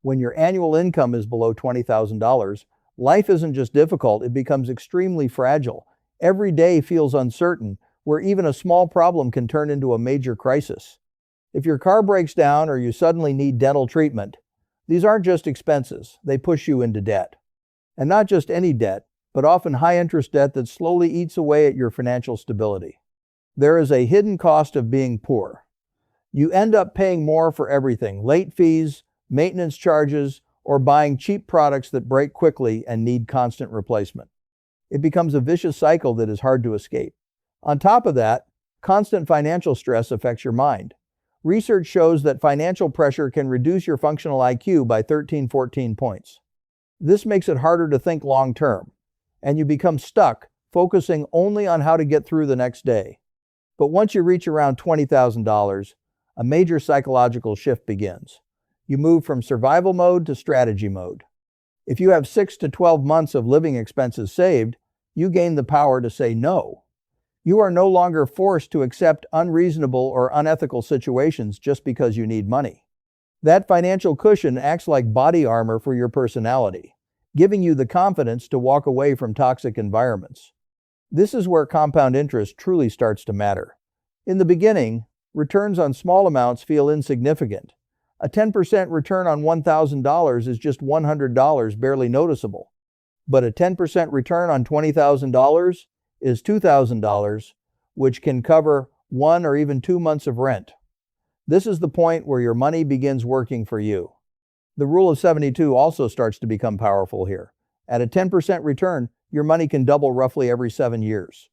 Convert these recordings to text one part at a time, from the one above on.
When your annual income is below $20,000, life isn't just difficult, it becomes extremely fragile. Every day feels uncertain, where even a small problem can turn into a major crisis. If your car breaks down or you suddenly need dental treatment, these aren't just expenses, they push you into debt. And not just any debt, but often high-interest debt that slowly eats away at your financial stability. There is a hidden cost of being poor. You end up paying more for everything: late fees, maintenance charges, or buying cheap products that break quickly and need constant replacement. It becomes a vicious cycle that is hard to escape. On top of that, constant financial stress affects your mind. Research shows that financial pressure can reduce your functional IQ by 13-14 points. This makes it harder to think long-term, and you become stuck focusing only on how to get through the next day. But once you reach around $20,000, a major psychological shift begins. You move from survival mode to strategy mode. If you have 6 to 12 months of living expenses saved, you gain the power to say no. You are no longer forced to accept unreasonable or unethical situations just because you need money. That financial cushion acts like body armor for your personality, giving you the confidence to walk away from toxic environments. This is where compound interest truly starts to matter. In the beginning, returns on small amounts feel insignificant. A 10% return on $1,000 is just $100, barely noticeable. But a 10% return on $20,000 is $2,000, which can cover 1 or even 2 months of rent. This is the point where your money begins working for you. The rule of 72 also starts to become powerful here. At a 10% return, your money can double roughly every 7 years.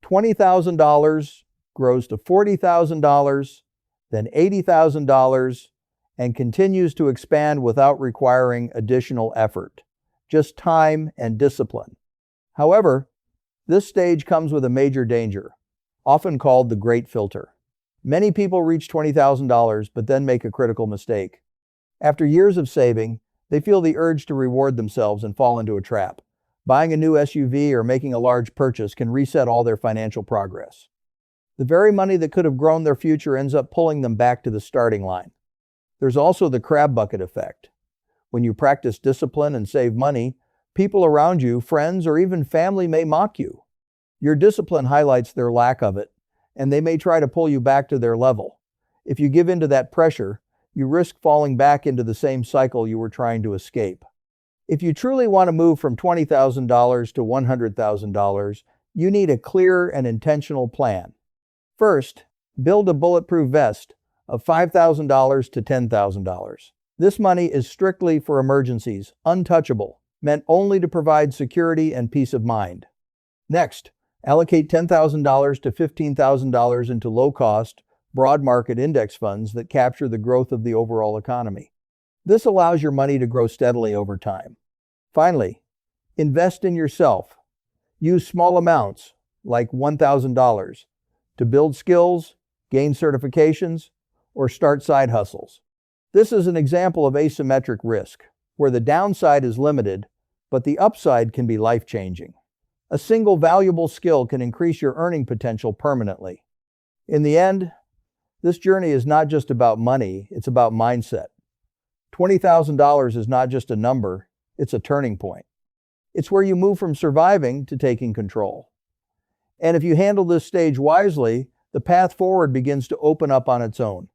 $20,000 grows to $40,000, then $80,000, and continues to expand without requiring additional effort, just time and discipline. However, this stage comes with a major danger, often called the great filter. Many people reach $20,000 but then make a critical mistake. After years of saving, they feel the urge to reward themselves and fall into a trap. Buying a new SUV or making a large purchase can reset all their financial progress. The very money that could have grown their future ends up pulling them back to the starting line. There's also the crab bucket effect. When you practice discipline and save money, people around you, friends, or even family may mock you. Your discipline highlights their lack of it, and they may try to pull you back to their level. If you give in to that pressure, you risk falling back into the same cycle you were trying to escape. If you truly want to move from $20,000 to $100,000, you need a clear and intentional plan. First, build a bulletproof vest of $5,000 to $10,000. This money is strictly for emergencies, untouchable, meant only to provide security and peace of mind. Next, allocate $10,000 to $15,000 into low-cost, broad market index funds that capture the growth of the overall economy. This allows your money to grow steadily over time. Finally, invest in yourself. Use small amounts, like $1,000, to build skills, gain certifications, or start side hustles. This is an example of asymmetric risk, where the downside is limited, but the upside can be life-changing. A single valuable skill can increase your earning potential permanently. In the end, this journey is not just about money, it's about mindset. $20,000 is not just a number, it's a turning point. It's where you move from surviving to taking control. And if you handle this stage wisely, the path forward begins to open up on its own.